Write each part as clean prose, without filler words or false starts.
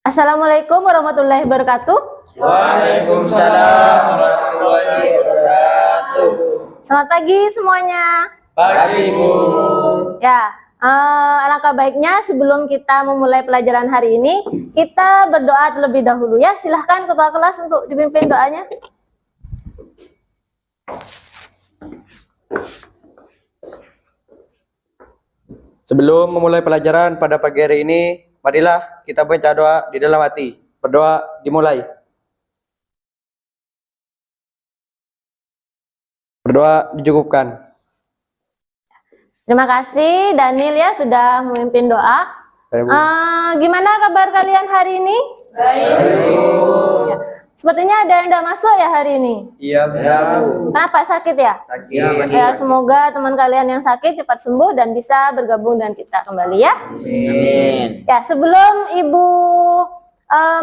Assalamualaikum warahmatullahi wabarakatuh. Waalaikumsalam warahmatullahi wabarakatuh. Selamat pagi semuanya. Pagi, Bu. Ya, alangkah baiknya sebelum kita memulai pelajaran hari ini, kita berdoa terlebih dahulu ya. Silahkan ketua kelas untuk dipimpin doanya. Sebelum memulai pelajaran pada pagi hari ini, marilah kita baca doa di dalam hati. Berdoa dimulai. Berdoa dicukupkan. Terima kasih Daniel ya sudah memimpin doa. Baik, Bu. Gimana kabar kalian hari ini? Baik. Ya, sepertinya ada yang tidak masuk ya hari ini. Iya, Bu. Kenapa sakit ya? Sakit. Ya, semoga teman kalian yang sakit cepat sembuh dan bisa bergabung dengan kita kembali ya. Amin. Ya, sebelum Ibu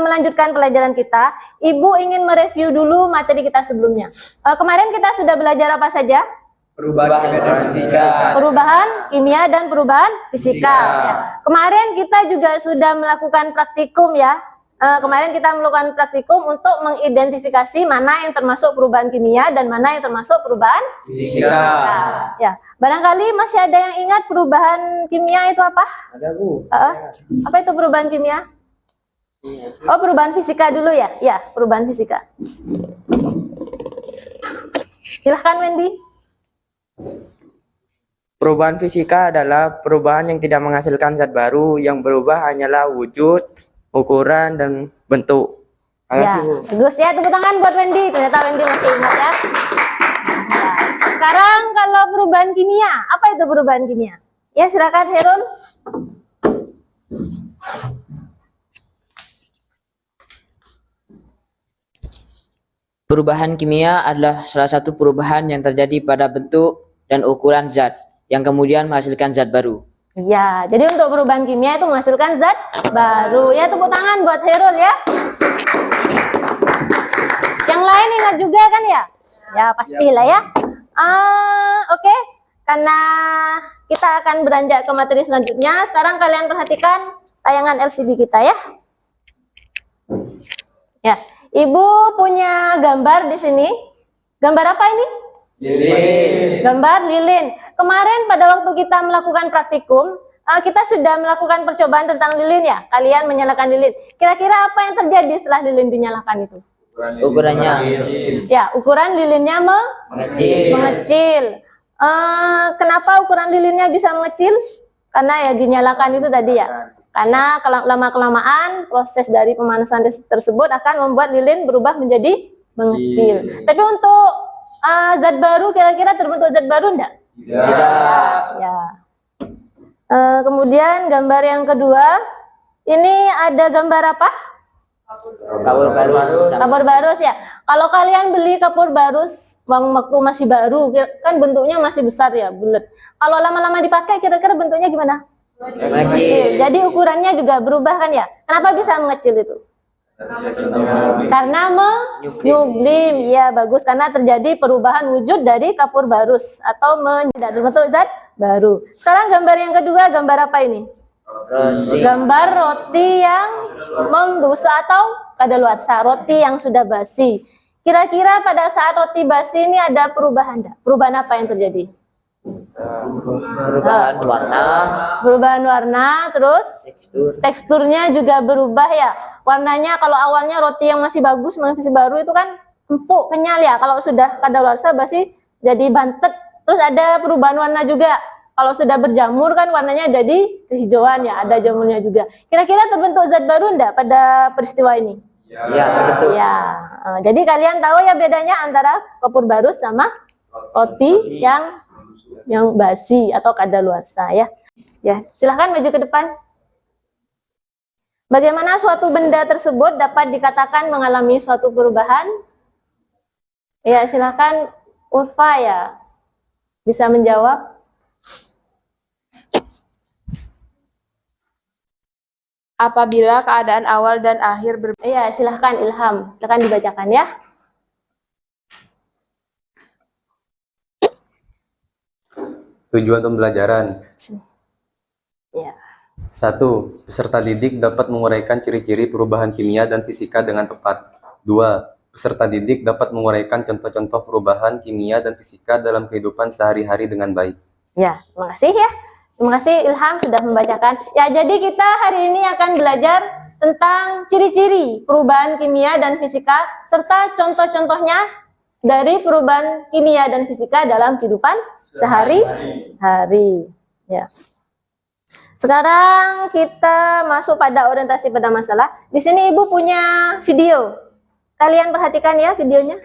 melanjutkan pelajaran kita, Ibu ingin mereview dulu materi kita sebelumnya. Kemarin kita sudah belajar apa saja? Perubahan fisika. Perubahan kimia dan perubahan fisika. Ya. Kemarin kita juga sudah melakukan praktikum ya. Kemarin kita melakukan praktikum untuk mengidentifikasi mana yang termasuk perubahan kimia dan mana yang termasuk perubahan Fisika. Ya, barangkali masih ada yang ingat perubahan kimia itu apa? Ada, Bu. Apa itu perubahan kimia? Oh, perubahan fisika dulu ya? Ya, perubahan fisika. Silahkan Wendy. Perubahan fisika adalah perubahan yang tidak menghasilkan zat baru, yang berubah hanyalah wujud, ukuran, dan bentuk. Ya, bagus ya, tepuk tangan buat Wendy. Ternyata Wendy masih ingat ya. Ya. Sekarang kalau perubahan kimia, apa itu perubahan kimia? Ya, silakan Herun. Perubahan kimia adalah salah satu perubahan yang terjadi pada bentuk dan ukuran zat, yang kemudian menghasilkan zat baru. Ya, jadi untuk perubahan kimia itu menghasilkan zat baru. Ya, tepuk tangan buat Herul ya. Yang lain ingat juga kan ya? Ya, pastilah ya. Oke. Karena kita akan beranjak ke materi selanjutnya. Sekarang kalian perhatikan tayangan LCD kita ya. Ya, Ibu punya gambar di sini. Gambar apa ini? Lilin. Gambar lilin. Kemarin pada waktu kita melakukan praktikum, kita sudah melakukan percobaan tentang lilin ya. Kalian menyalakan lilin. Kira-kira apa yang terjadi setelah lilin dinyalakan itu? Ukurannya Ya, ukuran lilinnya mengecil. Kenapa ukuran lilinnya bisa mengecil? Karena ya dinyalakan itu tadi ya. Karena lama-kelamaan proses dari pemanasan tersebut akan membuat lilin berubah menjadi mengecil. Tapi untuk zat baru, kira-kira terbentuk zat baru enggak? Tidak. Ya. Kemudian gambar yang kedua, ini ada gambar apa? kapur barus. Kapur barus ya. Kalau kalian beli kapur barus waktu masih baru, kan bentuknya masih besar ya, bulat. Kalau lama-lama dipakai, kira-kira bentuknya gimana? Mengecil. Jadi ukurannya juga berubah kan ya? Kenapa bisa mengecil itu? Karena menyublim. Ya, bagus. Karena terjadi perubahan wujud dari kapur barus atau tidak terbentuk zat baru. Sekarang gambar yang kedua, gambar apa ini? Gambar roti yang membusuk atau kadaluarsa, roti yang sudah basi. Kira-kira pada saat roti basi ini ada perubahan enggak? Perubahan apa yang terjadi? Perubahan warna, terus teksturnya juga berubah ya. Warnanya kalau awalnya roti yang masih bagus, masih baru itu kan empuk, kenyal ya. Kalau sudah kadaluarsa basi jadi bantet. Terus ada perubahan warna juga. Kalau sudah berjamur kan warnanya jadi kehijauan ya, ada jamurnya juga. Kira-kira terbentuk zat baru enggak pada peristiwa ini? Ya, terbentuk. Ya. Jadi kalian tahu ya bedanya antara kapur barus sama roti yang basi atau kadaluarsa ya. Ya, silahkan maju ke depan. Bagaimana suatu benda tersebut dapat dikatakan mengalami suatu perubahan? Ya, silahkan Urfa ya. Bisa menjawab. Apabila keadaan awal dan akhir berbeda. Ya, silahkan Ilham. Silahkan dibacakan ya. Tujuan pembelajaran. Ya. 1. Peserta didik dapat menguraikan ciri-ciri perubahan kimia dan fisika dengan tepat. 2. Peserta didik dapat menguraikan contoh-contoh perubahan kimia dan fisika dalam kehidupan sehari-hari dengan baik. Ya, terima kasih ya. Terima kasih Ilham sudah membacakan. Ya, jadi kita hari ini akan belajar tentang ciri-ciri perubahan kimia dan fisika serta contoh-contohnya dari perubahan kimia dan fisika dalam kehidupan sehari-hari. Ya. Sekarang kita masuk pada orientasi pada masalah. Di sini Ibu punya video. Kalian perhatikan ya videonya.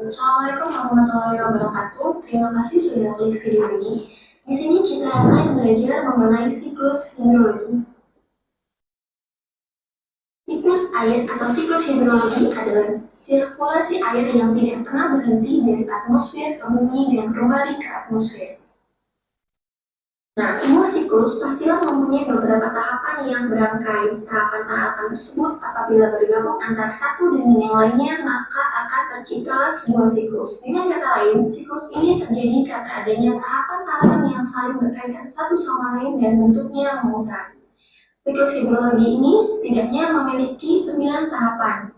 Assalamualaikum warahmatullahi wabarakatuh. Terima kasih sudah klik video ini. Di sini kita akan belajar mengenai siklus hidrologi. Siklus air atau siklus hidrologi adalah sirkulasi air yang tidak pernah berhenti dari atmosfer ke bumi dan kembali ke atmosfer. Nah, semua siklus pastilah mempunyai beberapa tahapan yang berangkai. Tahapan-tahapan tersebut apabila bergabung antara satu dengan yang lainnya, maka akan terciptalah sebuah siklus. Dengan kata lain, siklus ini terjadi karena adanya tahapan-tahapan yang saling berkaitan satu sama lain dan bentuknya memutar. Siklus hidrologi ini setidaknya memiliki 9 tahapan.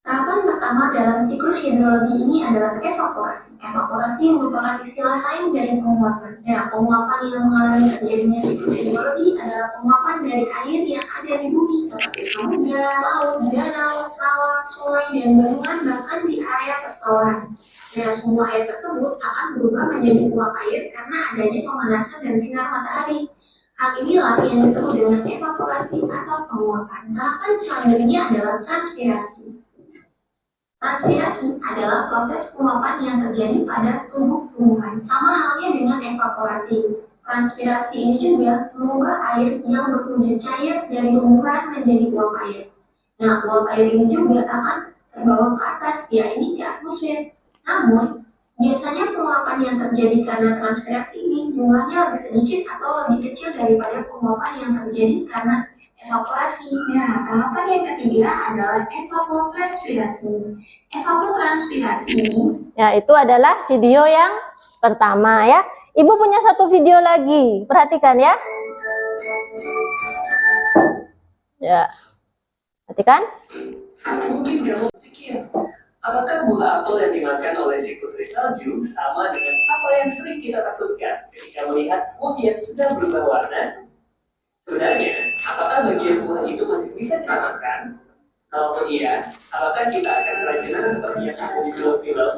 Tahapan pertama dalam siklus hidrologi ini adalah evaporasi. Evaporasi merupakan istilah lain dari penguapan. Ya, penguapan yang mengalami terjadinya siklus hidrologi adalah penguapan dari air yang ada di bumi seperti samudra, laut, danau, rawa, sungai, dan bendungan bahkan di area persawahan. Nah, semua air tersebut akan berubah menjadi uap air karena adanya pemanasan dan sinar matahari. Hal inilah yang disebut dengan evaporasi atau penguapan. Tahapan selanjutnya adalah transpirasi. Transpirasi adalah proses penguapan yang terjadi pada tubuh tumbuhan. Sama halnya dengan evaporasi. Transpirasi ini juga mengubah air yang berwujud cair dari tumbuhan menjadi uap air. Nah, uap air ini juga akan terbawa ke atas, yaitu di atmosfer. Namun, biasanya penguapan yang terjadi karena transpirasi ini jumlahnya lebih sedikit atau lebih kecil daripada penguapan yang terjadi karena evaporasi. Nah, tahapan yang ketiga adalah evapotranspirasi. Evapotranspirasi ini, Ya, itu adalah video yang pertama ya. Ibu punya satu video lagi. Perhatikan ya. Ya. Perhatikan. Mungkin kamu pikir, apakah bola apel yang dimakan oleh si putri salju sama dengan apa yang sering kita takutkan ketika melihat buah yang sudah berubah warna? Sebenarnya, apakah bagian buah itu masih bisa kita makan? Kalaupun iya, apakah kita akan keracunan seperti yang ada di film-film?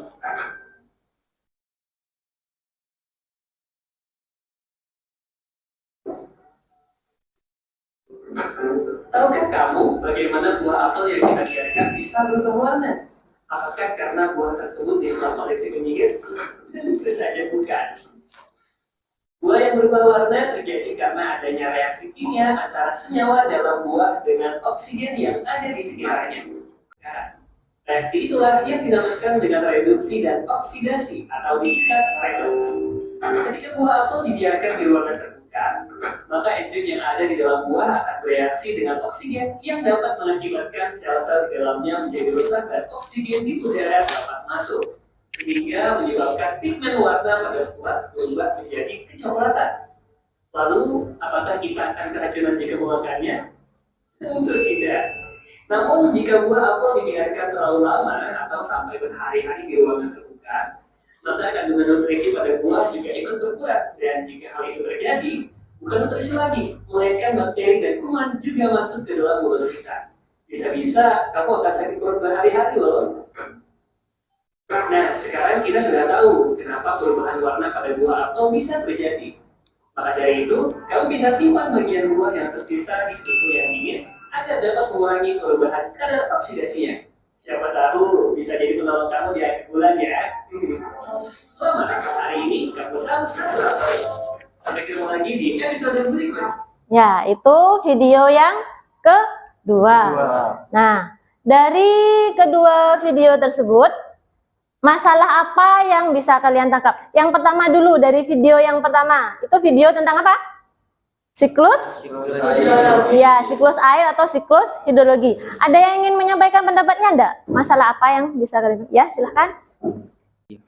Tahukah kamu bagaimana buah apel yang kita biarkan bisa berubah warna? Apakah karena buah tersebut diserap oleh si penyihir? Tentu saja bukan. Buah yang berubah warna terjadi karena adanya reaksi kimia antara senyawa dalam buah dengan oksigen yang ada di sekitarnya. Nah, reaksi itulah yang dinamakan dengan reduksi dan oksidasi atau disingkat redox. Ketika buah apel dibiarkan di ruangan terbuka, maka enzim yang ada di dalam buah akan bereaksi dengan oksigen yang dapat mengakibatkan sel-sel di dalamnya menjadi rusak dan oksigen di udara dapat masuk, sehingga menyebabkan pigmen warna pada buah berubah menjadi kecoklatan. Lalu, apakah kita akan keracunan jika memakannya? Tentu tidak. Namun, jika buah apel dibiarkan terlalu lama atau sampai berhari-hari di ruangan terbuka, maka kandungan nutrisi pada buah juga ikut berkurang. Dan jika hal itu terjadi, bukan nutrisi lagi, melainkan bakteri dan kuman juga masuk ke dalam mulut kita. Bisa-bisa kamu akan sakit perut berhari-hari loh. Nah, sekarang kita sudah tahu kenapa perubahan warna pada buah apel bisa terjadi. Maka dari itu, kamu bisa simpan bagian buah yang tersisa di suhu yang dingin agar dapat mengurangi perubahan kadar oksidasinya. Siapa tahu bisa jadi penolong kamu di akhir bulan ya. Selamat, hari ini kamu tahu satu apel. Sampai ketemu lagi di episode berikutnya. Ya, itu video yang kedua. Nah, dari kedua video tersebut, Masalah apa yang bisa kalian tangkap? Yang pertama dulu dari video yang pertama. Itu video tentang apa? Siklus? Ya, siklus air atau siklus hidrologi. Ada yang ingin menyampaikan pendapatnya enggak? Masalah apa yang bisa kalian? Ya, silahkan.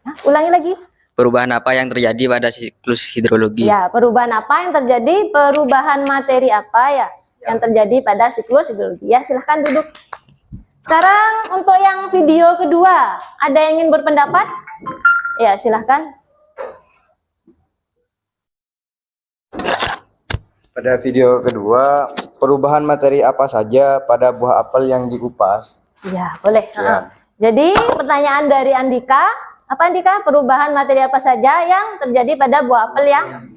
Hah, ulangi lagi. Perubahan apa yang terjadi pada siklus hidrologi? Ya, perubahan apa yang terjadi? Perubahan materi apa ya yang terjadi pada siklus hidrologi? Ya, silahkan duduk. Sekarang untuk yang video kedua, ada yang ingin berpendapat? Ya, silahkan. Pada video kedua, perubahan materi apa saja pada buah apel yang dikupas? Ya, boleh. Ya. Jadi pertanyaan dari Andika, apa Andika? Perubahan materi apa saja yang terjadi pada buah apel yang?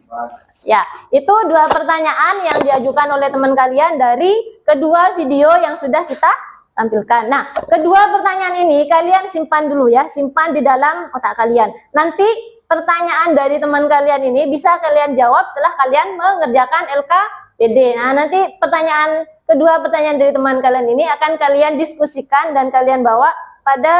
Ya, itu dua pertanyaan yang diajukan oleh teman kalian dari kedua video yang sudah kita tampilkan. Nah, kedua pertanyaan ini kalian simpan dulu ya, simpan di dalam otak kalian. Nanti pertanyaan dari teman kalian ini bisa kalian jawab setelah kalian mengerjakan LKPD. Nah, nanti kedua pertanyaan dari teman kalian ini akan kalian diskusikan dan kalian bawa pada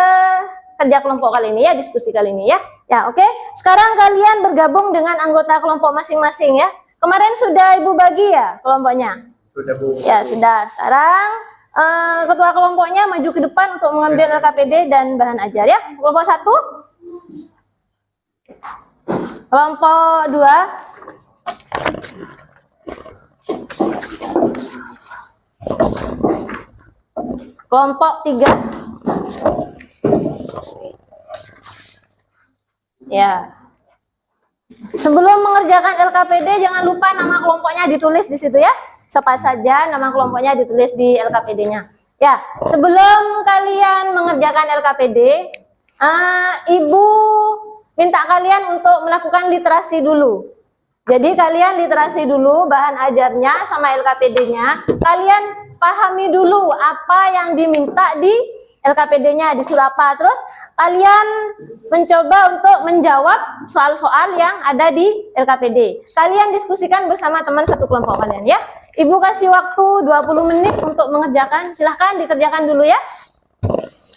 kerja kelompok kali ini ya, diskusi kali ini ya. Ya, oke. Sekarang kalian bergabung dengan anggota kelompok masing-masing ya. Kemarin sudah Ibu bagi ya kelompoknya? Sudah, Bu. Ya, sudah. Sekarang ketua kelompoknya maju ke depan untuk mengambil LKPD dan bahan ajar ya. Kelompok 1, kelompok 2, kelompok 3. Ya. Sebelum mengerjakan LKPD jangan lupa nama kelompoknya ditulis di situ ya. Siapa saja nama kelompoknya ditulis di LKPD-nya. Ya, sebelum kalian mengerjakan LKPD, Ibu minta kalian untuk melakukan literasi dulu. Jadi kalian literasi dulu bahan ajarnya sama LKPD-nya. Kalian pahami dulu apa yang diminta di LKPD-nya, disuruh apa. Terus kalian mencoba untuk menjawab soal-soal yang ada di LKPD. Kalian diskusikan bersama teman satu kelompok kalian ya. Ibu kasih waktu 20 menit untuk mengerjakan. Silahkan dikerjakan dulu ya.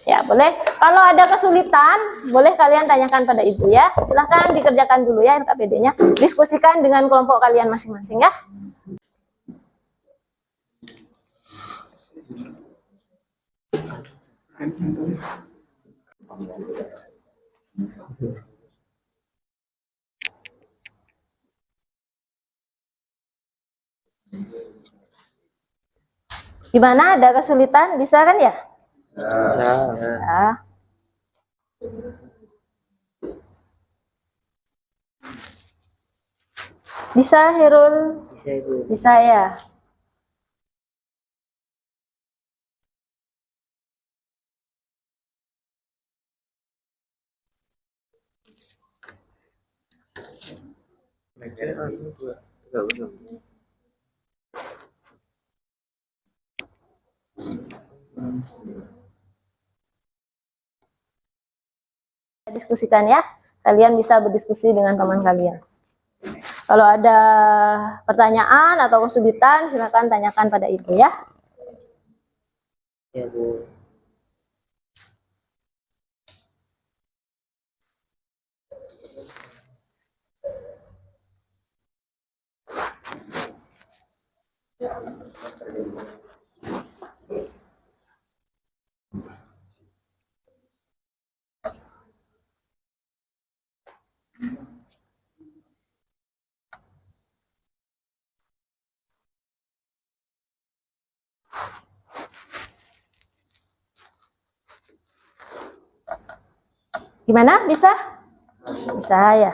Ya, boleh. Kalau ada kesulitan, boleh kalian tanyakan pada Ibu ya. Silahkan dikerjakan dulu ya LKPD-nya. Diskusikan dengan kelompok kalian masing-masing ya. Gimana? Ada kesulitan? Bisa kan ya? Bisa. Bisa, Herul? Bisa ya? Diskusikan ya. Kalian bisa berdiskusi dengan teman kalian. Kalau ada pertanyaan atau kesulitan, silakan tanyakan pada Ibu ya. Ya, Bu. Gimana? Bisa? Bisa ya.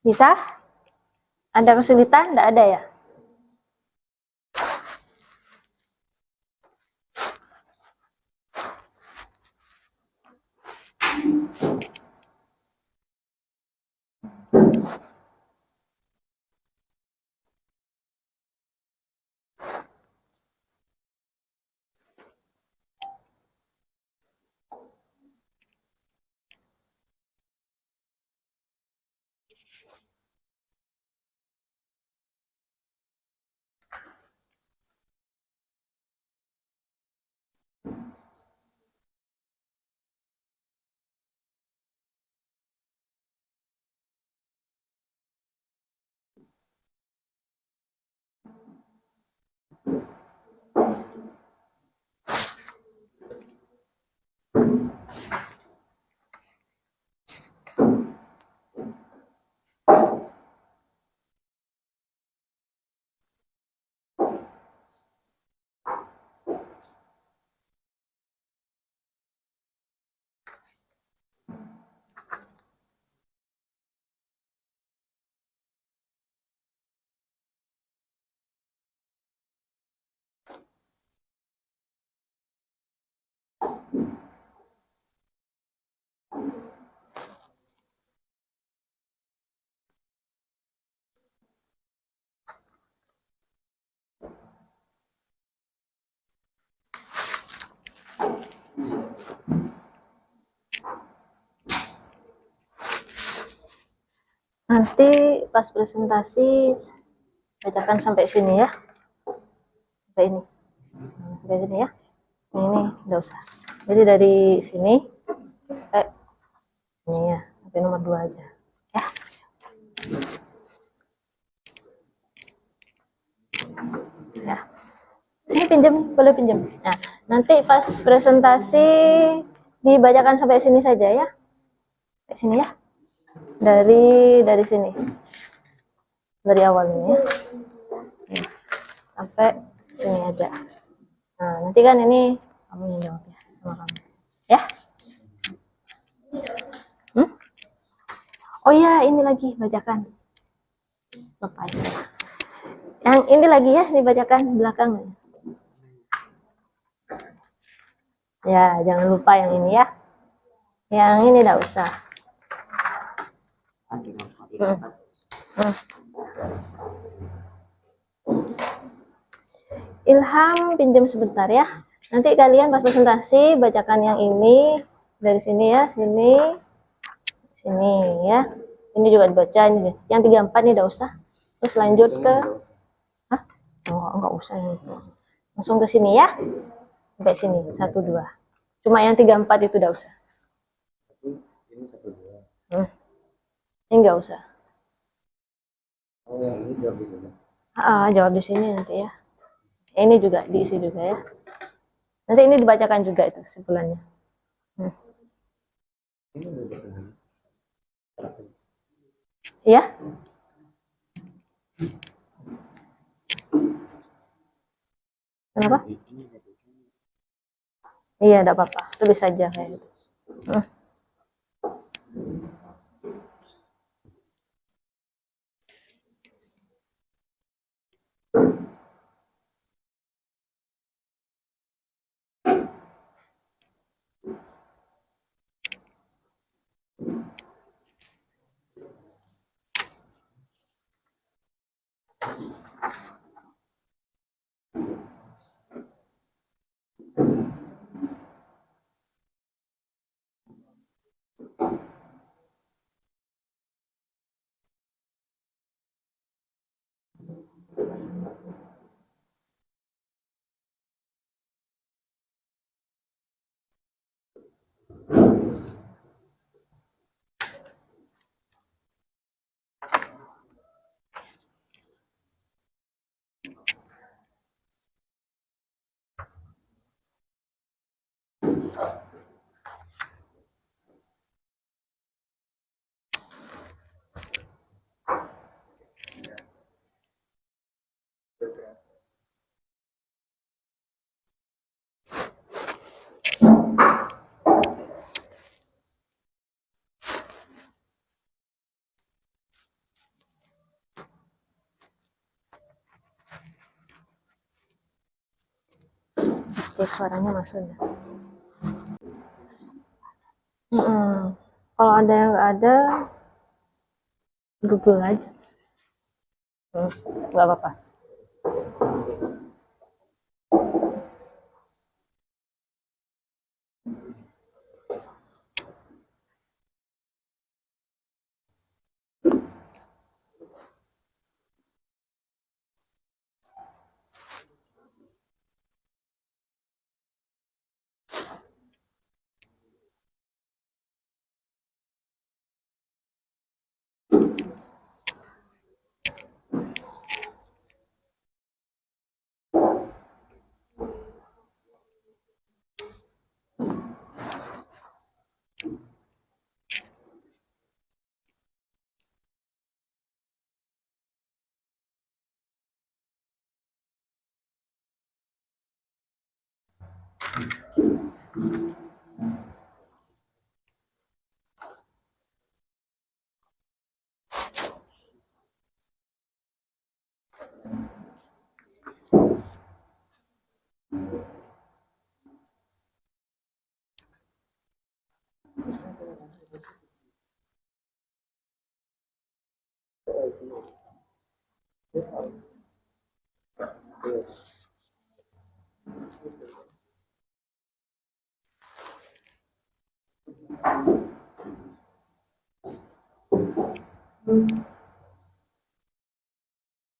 Bisa? Ada kesulitan? Tidak ada ya? Nanti pas presentasi bacakan sampai sini ya, sampai ini, sampai sini ya. Ini nggak usah. Jadi dari sini sampai ini ya, sampai nomor 2 aja. Ya. Ya. Sini pinjam, boleh pinjam. Nah, nanti pas presentasi dibacakan sampai sini saja ya. Sampai sini ya. Dari sini. Dari awal ini ya. Sampai sini aja. Nah, nanti kan ini kamu yang jawab ya sama kamu. Ya. Oh ya, ini lagi bacakan. Lupa ya. Yang ini lagi ya, dibacakan belakang. Ya, jangan lupa yang ini ya. Yang ini enggak usah. Ilham, pinjam sebentar ya. Nanti kalian pas presentasi bacakan yang ini dari sini ya, sini ya. Ini juga dibaca ini. Yang 34 nih enggak usah. Terus lanjut ke enggak usah ini. Langsung ke sini ya. Sampai sini 1 2. Cuma yang 34 itu enggak usah. Ini 1 2. Ini enggak usah. Oh, yang ini jawab di sini. Jawab di sini nanti ya. Ini juga diisi juga ya. Nanti ini dibacakan juga itu kesimpulannya. Iya? Kenapa? Iya, enggak apa-apa. Tulis saja kayak gitu. cek suaranya masuk ya. Kalau ada yang nggak ada, Google aja. Nggak apa-apa.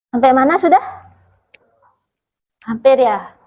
Sampai mana sudah? Hampir ya?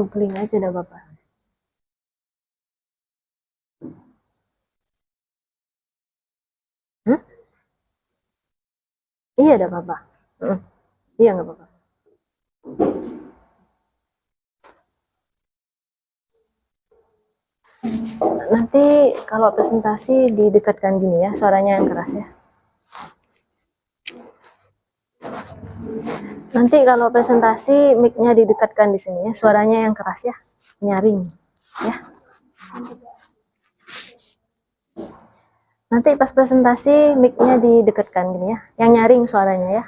Googling aja dah Bapak. Iya dah Bapak. Iya nggak Bapak? Nanti kalau presentasi didekatkan gini ya, suaranya yang keras ya. Nanti kalau presentasi mic-nya didekatkan di sini ya, suaranya yang keras ya, nyaring ya. Nanti pas presentasi mic-nya didekatkan gini ya, yang nyaring suaranya ya.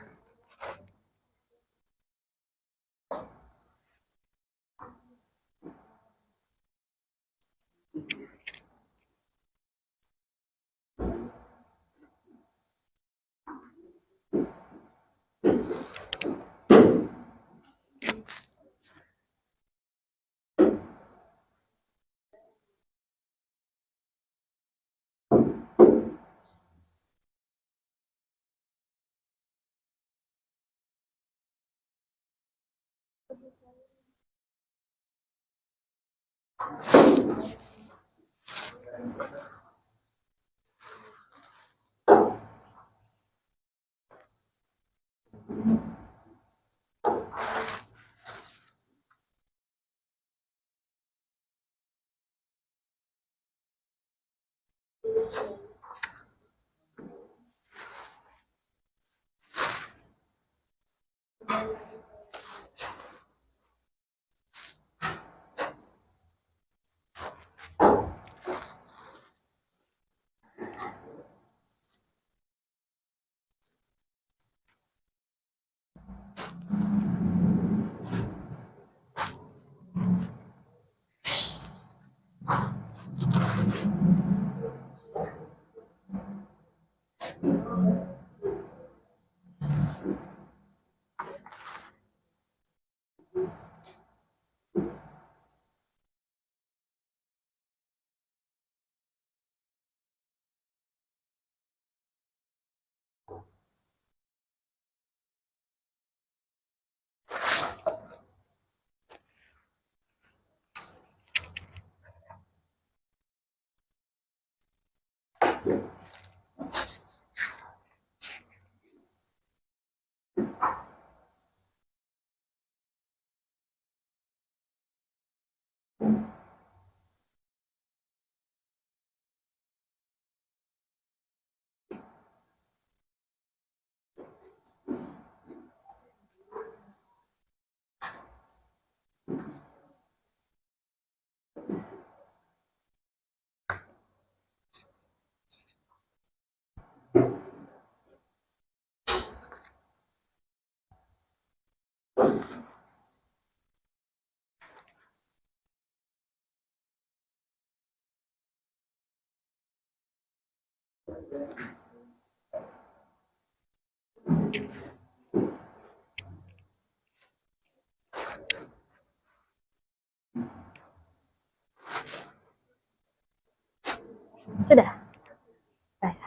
Sudah? Baik.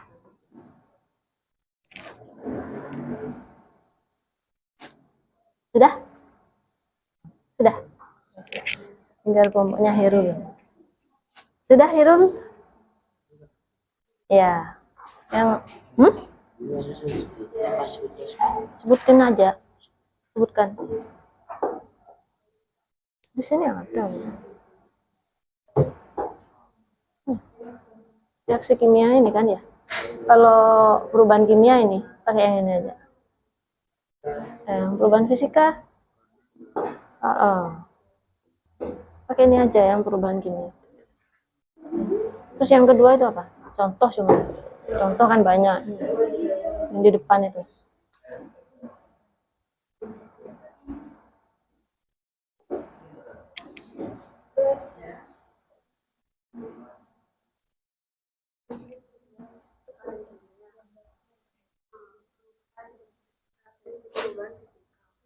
Sudah? Sudah? Tinggal kelompoknya Herul. Sudah Herul? Ya. Yang sebutkan aja. Sebutkan. Di sini ada. Reaksi kimia ini kan ya. Kalau perubahan kimia ini pakai yang ini aja. Perubahan fisika. Pakai ini aja yang perubahan kimia. Terus yang kedua itu apa? Contoh cuma. Contoh kan banyak. Yang di depan itu.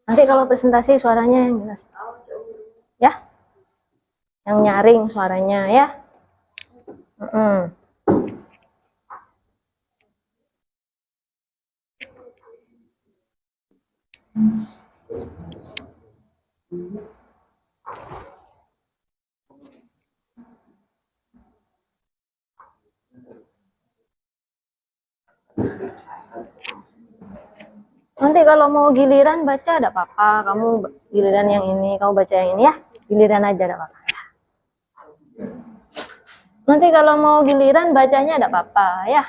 Nanti kalau presentasi suaranya yang jelas. Ya? Yang nyaring suaranya ya. Nanti kalau mau giliran baca ada apa-apa, kamu giliran yang ini, kamu baca yang ini ya, giliran aja ada apa-apa. Nanti kalau mau giliran bacanya ada apa-apa ya.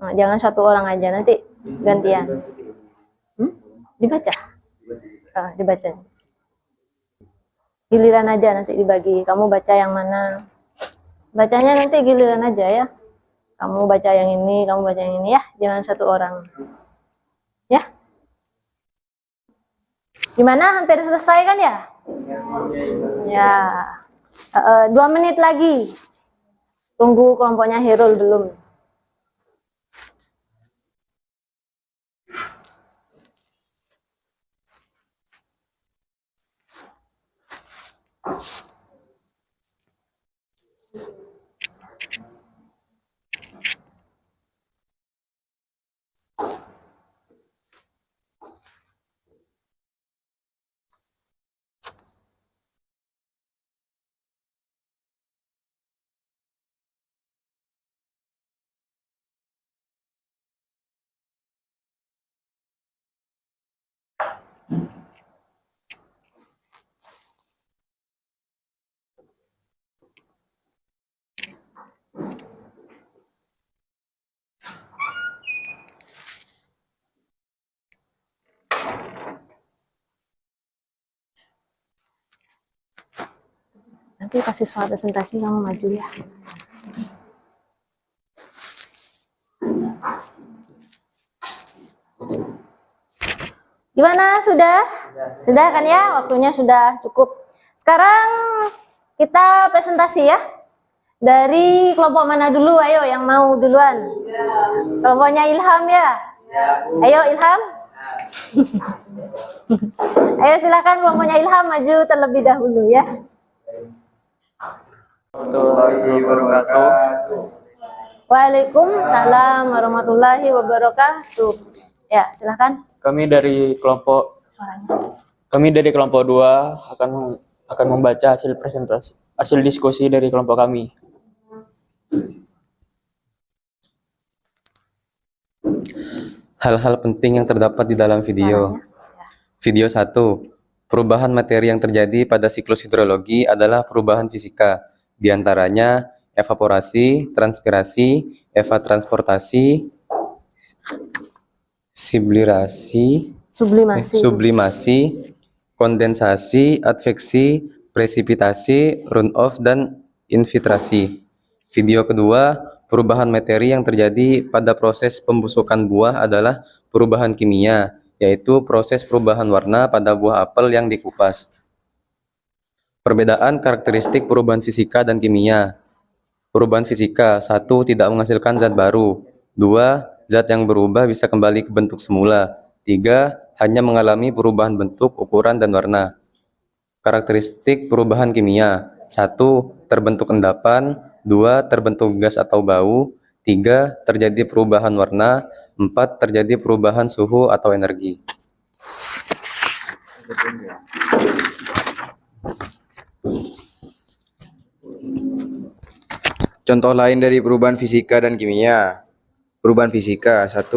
Nah, jangan satu orang aja, nanti gantian. Dibaca. Dibaca. Giliran aja nanti dibagi. Kamu baca yang mana? Bacanya nanti giliran aja ya. Kamu baca yang ini, kamu baca yang ini ya. Jangan satu orang. Ya. Gimana? Hampir selesai kan ya? Ya. 2 menit lagi. Tunggu kelompoknya Herul belum. Nanti kasih soal presentasi kamu maju ya. Gimana? Sudah? Sudah kan ya? Waktunya sudah cukup. Sekarang kita presentasi ya. Dari kelompok mana dulu? Ayo yang mau duluan. Kelompoknya Ilham ya? Ayo Ilham. Ayo silakan kelompoknya Ilham maju terlebih dahulu ya. Waalaikumsalam warahmatullahi wabarakatuh. Ya, silakan. Kami dari kelompok Suaranya. Kami dari kelompok 2 akan membaca hasil diskusi dari kelompok kami. Hal-hal penting yang terdapat di dalam video. Video 1. Perubahan materi yang terjadi pada siklus hidrologi adalah perubahan fisika, di antaranya evaporasi, transpirasi, evapotransportasi, sublimasi, kondensasi, adveksi, presipitasi, runoff, dan infiltrasi. Video kedua, perubahan materi yang terjadi pada proses pembusukan buah adalah perubahan kimia, yaitu proses perubahan warna pada buah apel yang dikupas. Perbedaan karakteristik perubahan fisika dan kimia. Perubahan fisika, 1. Tidak menghasilkan zat baru. 2. Zat yang berubah bisa kembali ke bentuk semula. 3. Hanya mengalami perubahan bentuk, ukuran, dan warna. Karakteristik perubahan kimia. 1. Terbentuk endapan. 2. Terbentuk gas atau bau. 3. Terjadi perubahan warna. 4. Terjadi perubahan suhu atau energi. Contoh lain dari perubahan fisika dan kimia. Perubahan fisika. 1.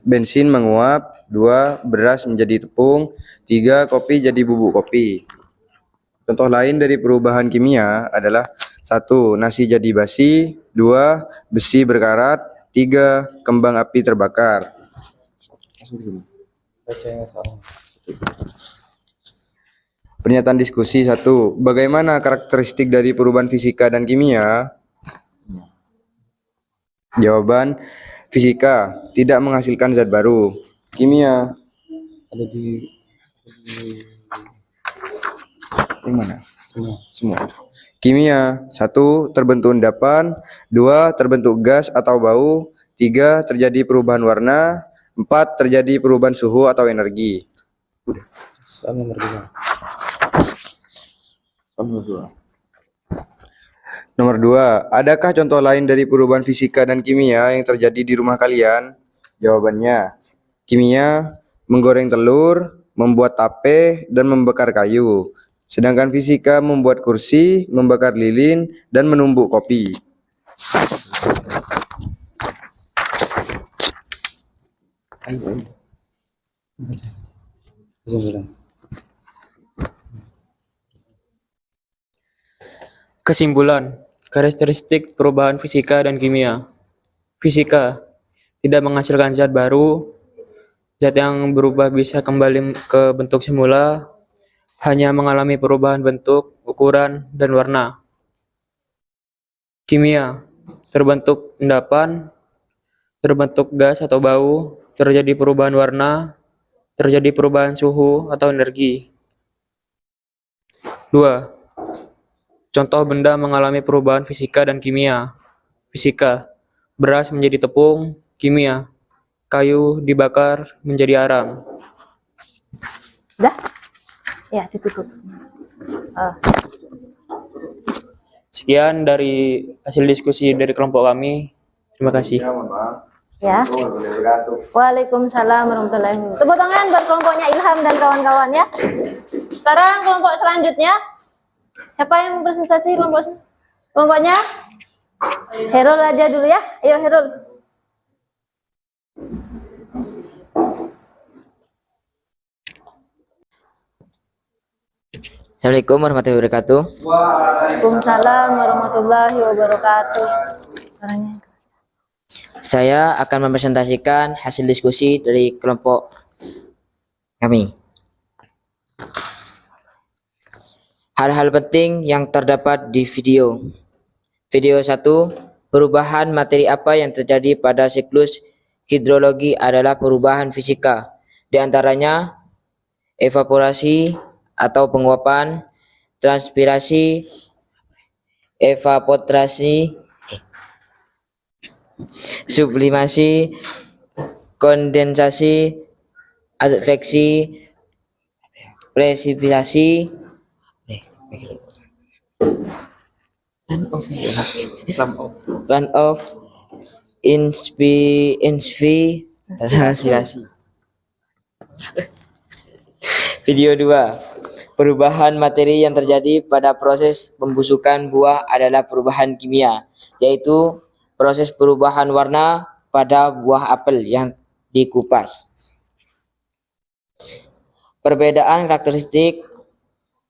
Bensin menguap. 2. Beras menjadi tepung. 3. Kopi jadi bubuk kopi. Contoh lain dari perubahan kimia adalah 1. Nasi jadi basi. 2. Besi berkarat. 3. Kembang api terbakar. Pernyataan diskusi 1. Bagaimana karakteristik dari perubahan fisika dan kimia? Jawaban, fisika tidak menghasilkan zat baru. Kimia ada di mana? Semua. Kimia, 1. Terbentuk endapan. 2. Terbentuk gas atau bau. 3. Terjadi perubahan warna. 4. Terjadi perubahan suhu atau energi. Nomor 2. Adakah contoh lain dari perubahan fisika dan kimia yang terjadi di rumah kalian? Jawabannya, kimia menggoreng telur, membuat tape, dan membakar kayu. Sedangkan fisika membuat kursi, membakar lilin, dan menumbuk kopi. Kesimpulan, Karakteristik perubahan fisika dan kimia. Fisika tidak menghasilkan zat baru. Zat yang berubah bisa kembali ke bentuk semula, hanya mengalami perubahan bentuk, ukuran, dan warna. Kimia terbentuk endapan, terbentuk gas atau bau, terjadi perubahan warna, terjadi perubahan suhu atau energi. 2. Contoh benda mengalami perubahan fisika dan kimia. Fisika, beras menjadi tepung. Kimia, kayu dibakar menjadi arang. Dah? Ya, ditutup. Sekian dari hasil diskusi dari kelompok kami. Terima kasih. Ya. Waalaikumsalam warahmatullahi wabarakatuh. Tepuk tangan buat kelompoknya Ilham dan kawan-kawan ya. Sekarang kelompok selanjutnya. Siapa yang presentasi kelompoknya? Herul aja dulu ya. Ayo Herul. Assalamualaikum warahmatullahi wabarakatuh. Waalaikumsalam warahmatullahi wabarakatuh. Saya akan mempresentasikan hasil diskusi dari kelompok kami. Hal-hal penting yang terdapat di video. Video 1, perubahan materi apa yang terjadi pada siklus hidrologi adalah perubahan fisika. Di antaranya evaporasi atau penguapan, transpirasi, evaporasi, sublimasi, kondensasi, adveksi, presipitasi, runoff, inspirasi. Video 2, perubahan materi yang terjadi pada proses pembusukan buah adalah perubahan kimia, yaitu proses perubahan warna pada buah apel yang dikupas. Perbedaan karakteristik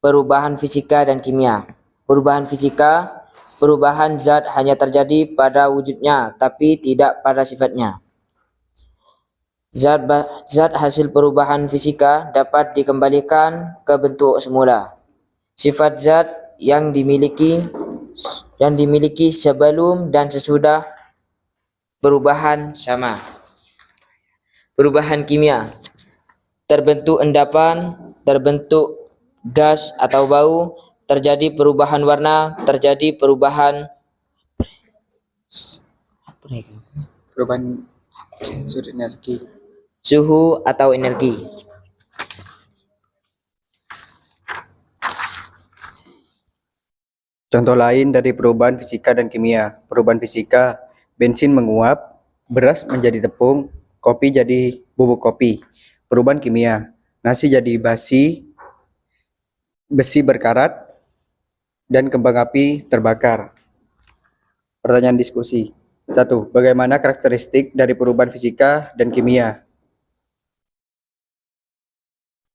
perubahan fisika dan kimia. Perubahan fisika, perubahan zat hanya terjadi pada wujudnya, tapi tidak pada sifatnya. Zat hasil perubahan fisika dapat dikembalikan ke bentuk semula. Sifat zat yang dimiliki sebelum dan sesudah perubahan sama. Perubahan kimia, terbentuk endapan, terbentuk gas atau bau, terjadi perubahan warna, terjadi perubahan suhu atau energi. Contoh lain dari perubahan fisika dan kimia. Perubahan fisika, bensin menguap, beras menjadi tepung, kopi jadi bubuk kopi. Perubahan kimia, nasi jadi basi, besi berkarat, dan kembang api terbakar. Pertanyaan diskusi. 1. Bagaimana karakteristik dari perubahan fisika dan kimia?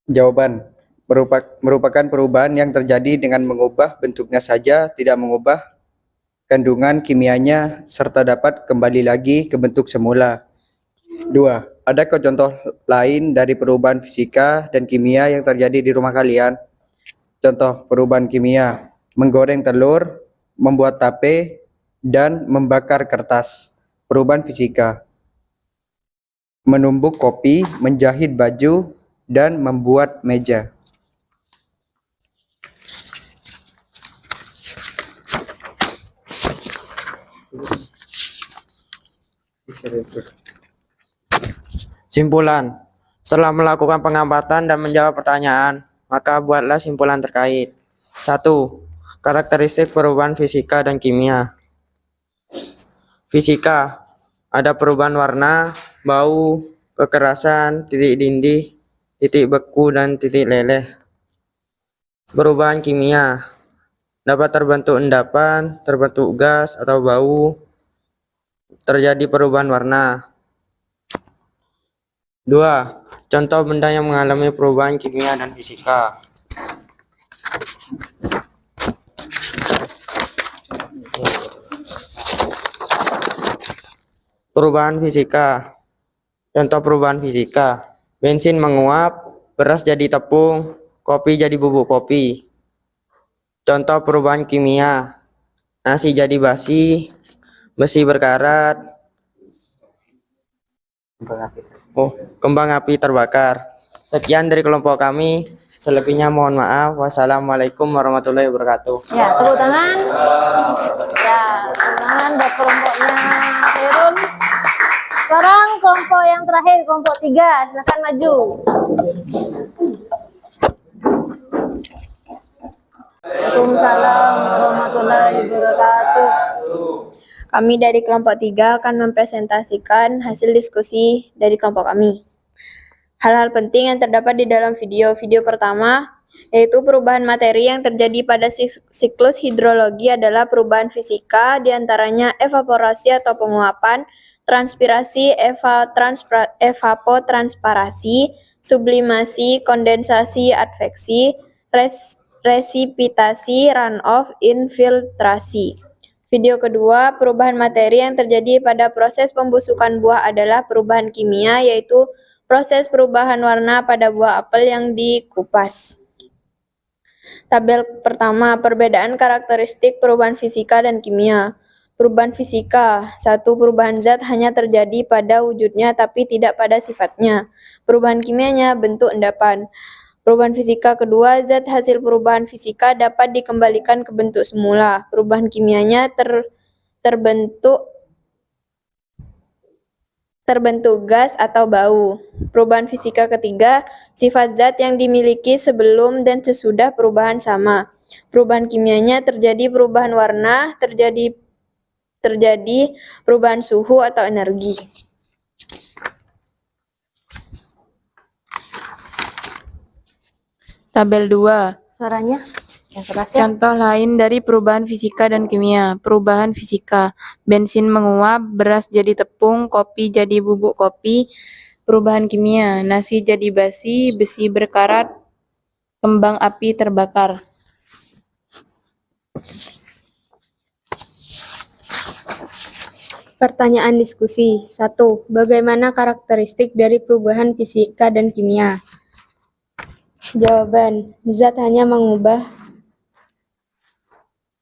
Jawaban. Merupakan perubahan yang terjadi dengan mengubah bentuknya saja, tidak mengubah kandungan kimianya, serta dapat kembali lagi ke bentuk semula. 2. Adakah contoh lain dari perubahan fisika dan kimia yang terjadi di rumah kalian? Contoh perubahan kimia, menggoreng telur, membuat tape, dan membakar kertas. Perubahan fisika, menumbuk kopi, menjahit baju, dan membuat meja. Simpulan. Setelah melakukan pengamatan dan menjawab pertanyaan, maka buatlah simpulan terkait. 1. Karakteristik perubahan fisika dan kimia. Fisika, ada perubahan warna, bau, kekerasan, titik dinding, titik beku, dan titik leleh. Perubahan kimia, dapat terbentuk endapan, terbentuk gas atau bau, terjadi perubahan warna. 2. Contoh benda yang mengalami perubahan kimia dan fisika. Perubahan fisika. Contoh perubahan fisika. Bensin menguap, beras jadi tepung, kopi jadi bubuk kopi. Contoh perubahan kimia. Nasi jadi basi, besi berkarat, kembang api terbakar. Sekian dari kelompok kami. Selebihnya mohon maaf. Wassalamualaikum warahmatullahi wabarakatuh. Ya, tepuk tangan. Ya, tepuk tangan buat kelompoknya Khairul. Sekarang kelompok yang terakhir, kelompok 3. Silakan maju. Waalaikumsalam warahmatullahi wabarakatuh. Kami dari kelompok 3 akan mempresentasikan hasil diskusi dari kelompok kami. Hal-hal penting yang terdapat di dalam video. Video pertama, yaitu perubahan materi yang terjadi pada siklus hidrologi adalah perubahan fisika, diantaranya evaporasi atau penguapan, transpirasi, evapotranspirasi, sublimasi, kondensasi, adveksi, resipitasi, runoff, infiltrasi. Video kedua, perubahan materi yang terjadi pada proses pembusukan buah adalah perubahan kimia, yaitu proses perubahan warna pada buah apel yang dikupas. Tabel pertama, perbedaan karakteristik perubahan fisika dan kimia. Perubahan fisika. 1. Perubahan zat hanya terjadi pada wujudnya tapi tidak pada sifatnya. Perubahan kimianya, bentuk endapan. Perubahan fisika kedua, zat hasil perubahan fisika dapat dikembalikan ke bentuk semula. Perubahan kimianya terbentuk gas atau bau. Perubahan fisika ketiga, sifat zat yang dimiliki sebelum dan sesudah perubahan sama. Perubahan kimianya terjadi perubahan warna, terjadi perubahan suhu atau energi. Tabel 2. Suaranya yang keras ya. Contoh lain dari perubahan fisika dan kimia. Perubahan fisika. Bensin menguap, beras jadi tepung, kopi jadi bubuk kopi. Perubahan kimia. Nasi jadi basi, besi berkarat, kembang api terbakar. Pertanyaan diskusi. 1. Bagaimana karakteristik dari perubahan fisika dan kimia? Jawaban. Zat hanya mengubah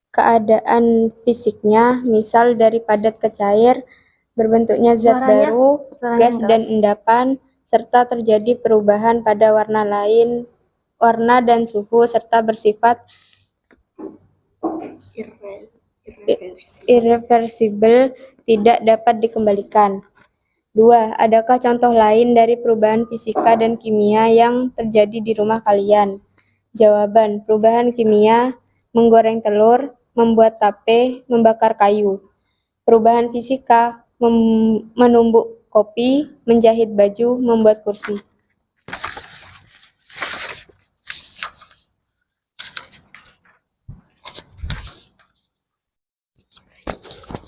keadaan fisiknya, misal dari padat ke cair, berbentuknya zat baru, gas dan endapan, serta terjadi perubahan pada warna dan suhu, serta bersifat irreversibel, tidak dapat dikembalikan. 2. Adakah contoh lain dari perubahan fisika dan kimia yang terjadi di rumah kalian? Jawaban. Perubahan kimia, menggoreng telur, membuat tape, membakar kayu. Perubahan fisika, menumbuk kopi, menjahit baju, membuat kursi.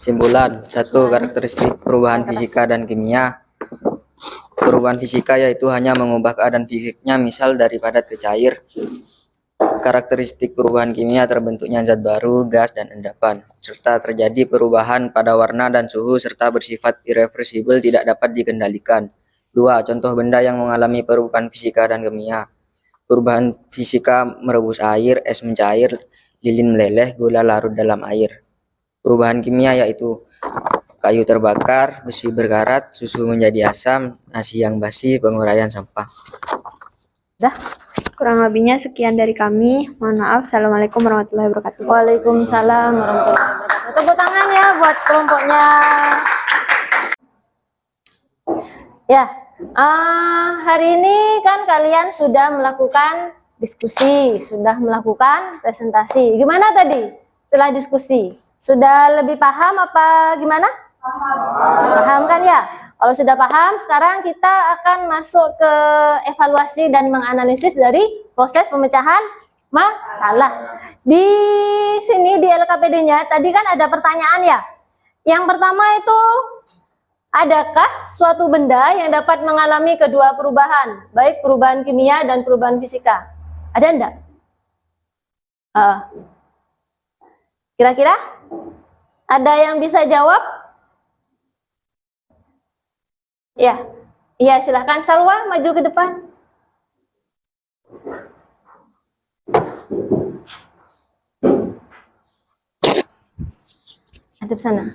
Simpulan. 1. Karakteristik perubahan fisika dan kimia. Perubahan fisika yaitu hanya mengubah keadaan fisiknya, misal dari padat ke cair. Karakteristik perubahan kimia terbentuknya zat baru, gas, dan endapan, serta terjadi perubahan pada warna dan suhu, serta bersifat irreversibel, tidak dapat dikendalikan. 2. Contoh benda yang mengalami perubahan fisika dan kimia. Perubahan fisika merebus air, es mencair, lilin meleleh, gula larut dalam air. Perubahan kimia yaitu kayu terbakar, besi berkarat, susu menjadi asam, nasi yang basi, penguraian sampah. Dah, kurang lebihnya sekian dari kami. Mohon maaf. Assalamualaikum warahmatullahi wabarakatuh. Waalaikumsalam warahmatullahi wabarakatuh. Tepuk tangan ya buat kelompoknya. Ya, hari ini kan kalian sudah melakukan diskusi, sudah melakukan presentasi. Gimana tadi setelah diskusi? Sudah lebih paham apa gimana? Paham kan ya? Kalau sudah paham, sekarang kita akan masuk ke evaluasi dan menganalisis dari proses pemecahan masalah. Di sini di LKPD-nya tadi kan ada pertanyaan ya. Yang pertama itu, adakah suatu benda yang dapat mengalami kedua perubahan, baik perubahan kimia dan perubahan fisika? Ada enggak? Kira-kira ada yang bisa jawab? Ya, iya silahkan Salwa maju ke depan. Hadap sana.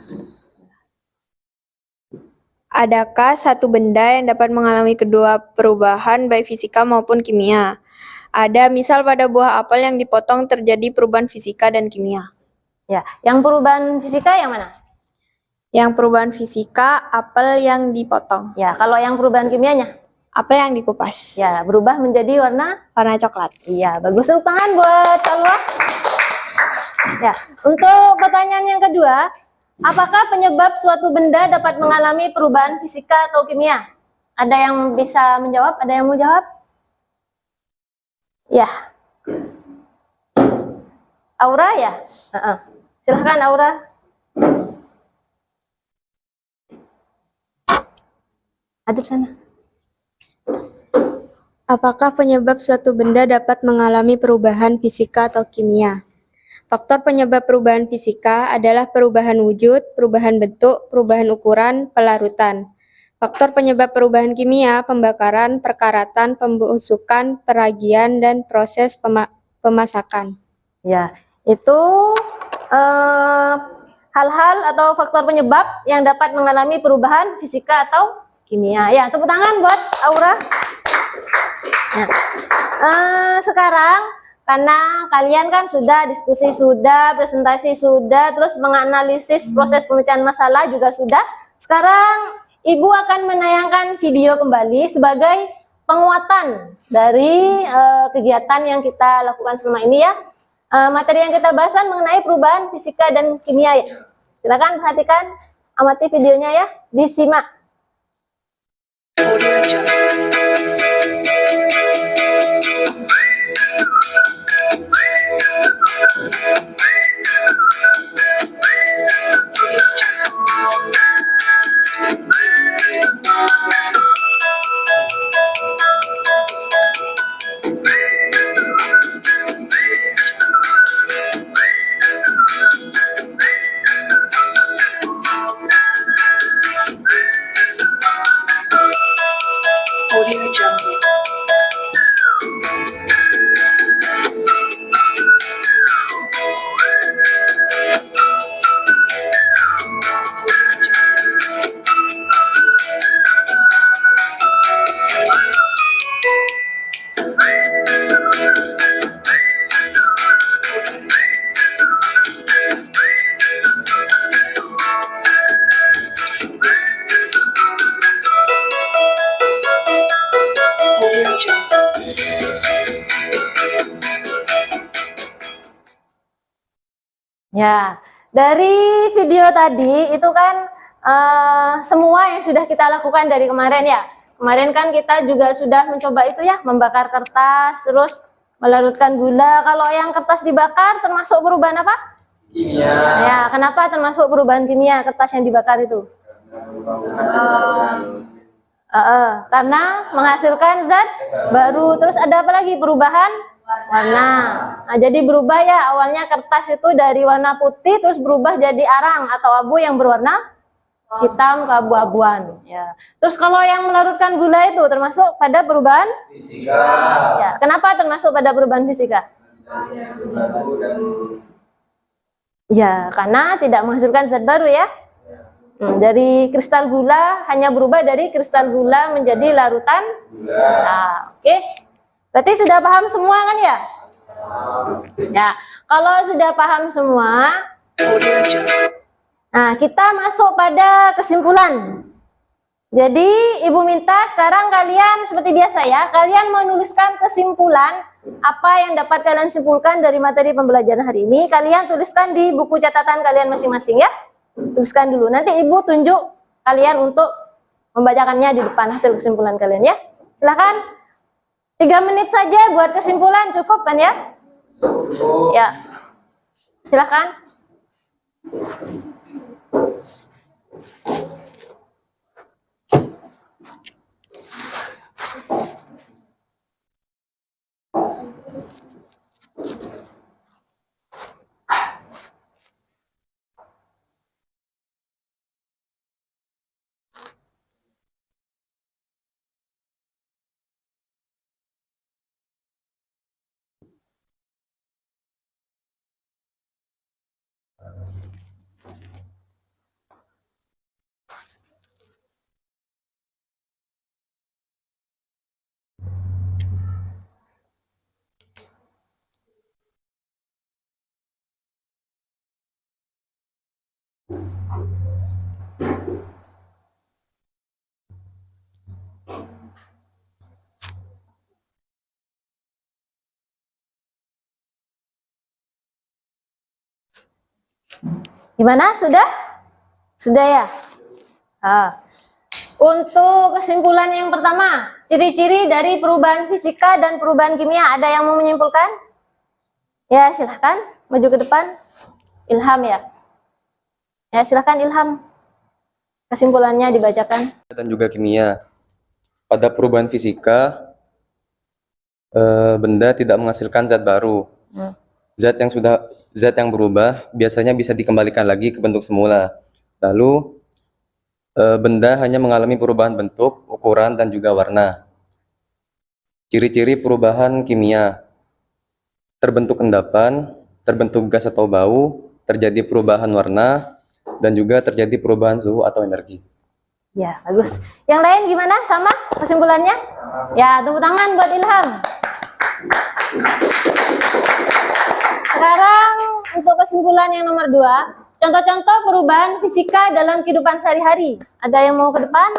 Adakah satu benda yang dapat mengalami kedua perubahan baik fisika maupun kimia? Ada misal pada buah apel yang dipotong terjadi perubahan fisika dan kimia. Ya, yang perubahan fisika yang mana? Yang perubahan fisika, apel yang dipotong. Ya, kalau yang perubahan kimianya? Apel yang dikupas. Ya, berubah menjadi warna coklat. Iya, bagus. Tepuk tangan buat Salwa. Ya, untuk pertanyaan yang kedua, apakah penyebab suatu benda dapat mengalami perubahan fisika atau kimia? Ada yang bisa menjawab? Ada yang mau jawab? Ya. Aura ya? Silahkan Aura. Hadap sana. Apakah penyebab suatu benda dapat mengalami perubahan fisika atau kimia? Faktor penyebab perubahan fisika adalah perubahan wujud, perubahan bentuk, perubahan ukuran, pelarutan. Faktor penyebab perubahan kimia, pembakaran, perkaratan, pembusukan, peragian, dan proses pemasakan. Ya, itu hal-hal atau faktor penyebab yang dapat mengalami perubahan fisika atau kimia. Ya, tepuk tangan buat Aura. Nah, sekarang karena kalian kan sudah diskusi sudah, presentasi sudah, terus menganalisis proses pemecahan masalah juga sudah. Sekarang Ibu akan menayangkan video kembali sebagai penguatan dari kegiatan yang kita lakukan selama ini ya. Materi yang kita bahas mengenai perubahan fisika dan kimia ya. Silakan perhatikan, amati videonya ya, disimak. Ya, dari video tadi itu kan semua yang sudah kita lakukan dari kemarin ya. Kemarin kan kita juga sudah mencoba itu ya, membakar kertas, terus melarutkan gula. Kalau yang kertas dibakar termasuk perubahan apa? Kimia. Ya, kenapa termasuk perubahan kimia kertas yang dibakar itu? Karena menghasilkan zat baru. Terus ada apa lagi? Perubahan warna. Nah, jadi berubah ya, awalnya kertas itu dari warna putih terus berubah jadi arang atau abu yang berwarna hitam keabu-abuan ya. Terus kalau yang melarutkan gula itu termasuk pada perubahan fisika. Ya, kenapa termasuk pada perubahan fisika? Ya, karena tidak menghasilkan zat baru ya. Dari kristal gula hanya berubah dari kristal gula menjadi larutan gula. Nah, oke. Berarti sudah paham semua kan ya? Ya, kalau sudah paham semua, nah kita masuk pada kesimpulan. Jadi Ibu minta sekarang kalian seperti biasa ya, kalian menuliskan kesimpulan apa yang dapat kalian simpulkan dari materi pembelajaran hari ini. Kalian tuliskan di buku catatan kalian masing-masing ya. Tuliskan dulu, nanti Ibu tunjuk kalian untuk membacakannya di depan hasil kesimpulan kalian ya. Silakan, 3 menit saja buat kesimpulan, cukup kan ya? Ya, silakan. Gimana? Sudah? Sudah ya? Untuk kesimpulan yang pertama, ciri-ciri dari perubahan fisika dan perubahan kimia, ada yang mau menyimpulkan? Ya, silahkan maju ke depan. Ilham ya? Ya, silahkan Ilham. Kesimpulannya dibacakan. Dan juga kimia. Pada perubahan fisika, benda tidak menghasilkan zat baru. Zat yang berubah biasanya bisa dikembalikan lagi ke bentuk semula. Lalu benda hanya mengalami perubahan bentuk, ukuran, dan juga warna. Ciri-ciri perubahan kimia: terbentuk endapan, terbentuk gas atau bau, terjadi perubahan warna, dan juga terjadi perubahan suhu atau energi. Ya, bagus. Yang lain gimana? Sama kesimpulannya? Ya, tepuk tangan buat Ilham. Sekarang untuk kesimpulan yang nomor 2, contoh-contoh perubahan fisika dalam kehidupan sehari-hari. Ada yang mau ke depan?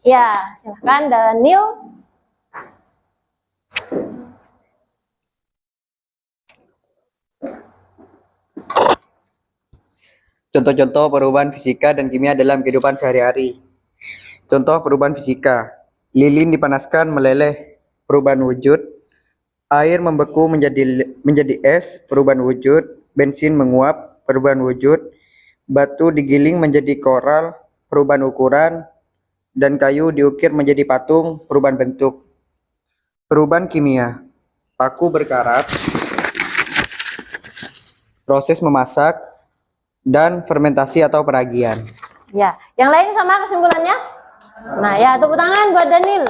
Ya, silahkan Daniel. Contoh-contoh perubahan fisika dan kimia dalam kehidupan sehari-hari. Contoh perubahan fisika: lilin dipanaskan meleleh, perubahan wujud; air membeku menjadi es, perubahan wujud; bensin menguap, perubahan wujud; batu digiling menjadi koral, perubahan ukuran; dan kayu diukir menjadi patung, perubahan bentuk. Perubahan kimia: paku berkarat, proses memasak, dan fermentasi atau peragian. Ya, yang lain sama kesimpulannya? Nah, ya, tepuk tangan buat Daniel.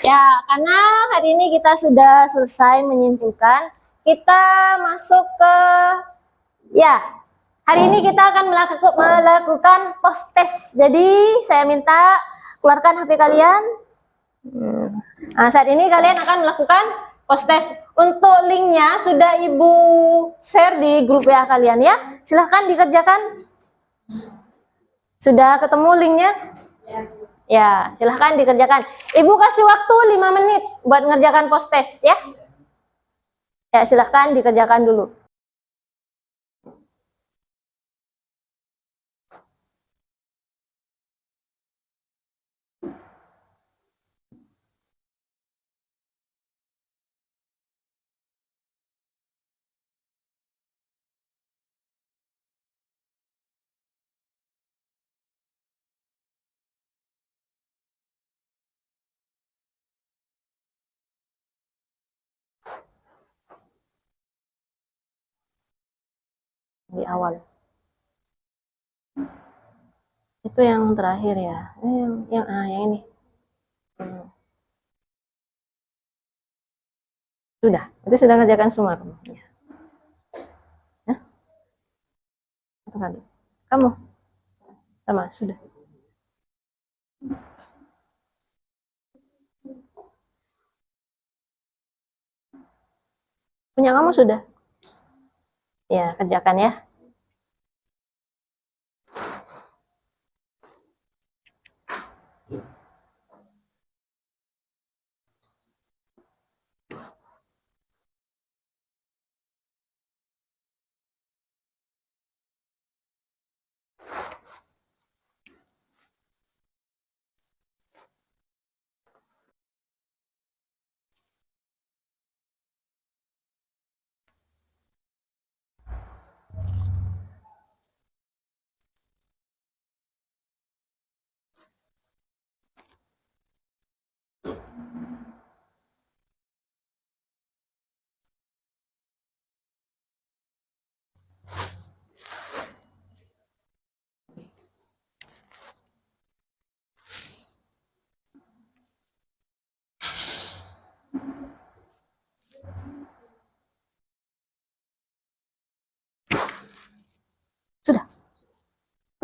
Ya, karena hari ini kita sudah selesai menyimpulkan, kita masuk ke, ya, hari ini kita akan melakukan post test. Jadi, saya minta keluarkan HP kalian. Nah, saat ini kalian akan melakukan post test. Untuk linknya sudah Ibu share di grup WA kalian ya. Silahkan dikerjakan. Sudah ketemu linknya? Ya, silahkan dikerjakan. Ibu kasih waktu 5 menit buat ngerjakan post test ya. Ya, silahkan dikerjakan dulu. Di awal itu yang terakhir ya, yang ini sudah, itu sudah ngerjakan semua kamu ya. Satu kali kamu sama sudah. Punya kamu sudah ya, kerjakan ya.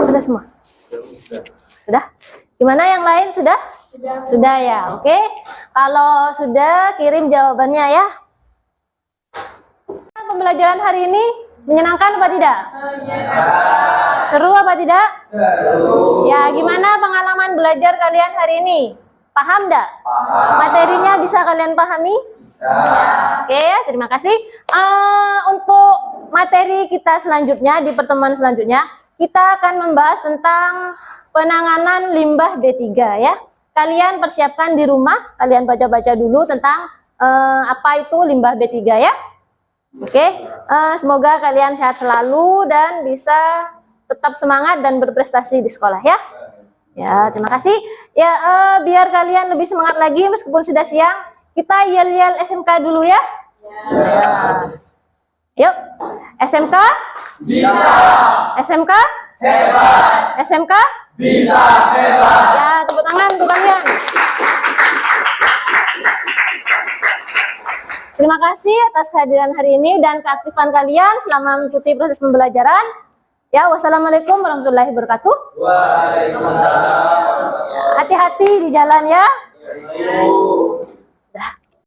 Sudah semua? Sudah? Gimana yang lain sudah? Sudah ya, oke. Kalau sudah, kirim jawabannya ya. Pembelajaran hari ini Menyenangkan apa tidak? Seru apa tidak? Seru. Ya, gimana pengalaman belajar kalian hari ini? Paham enggak? Materinya bisa kalian pahami? Bisa. Oke, terima kasih. Untuk materi kita selanjutnya, di pertemuan selanjutnya, kita akan membahas tentang penanganan limbah B3 ya. Kalian persiapkan di rumah, kalian baca-baca dulu tentang apa itu limbah B3 ya. Oke, semoga kalian sehat selalu dan bisa tetap semangat dan berprestasi di sekolah ya. Ya, terima kasih. Ya, biar kalian lebih semangat lagi meskipun sudah siang, kita yel-yel SMK dulu ya. Ya. Yuk, SMK? Bisa. SMK? Hebat. SMK? Bisa hebat. Ya, tepuk tangan untuk kalian. Terima kasih atas kehadiran hari ini dan keaktifan kalian selama mengikuti proses pembelajaran. Ya, wassalamualaikum warahmatullahi wabarakatuh. Waalaikumsalam. Hati-hati di jalan ya.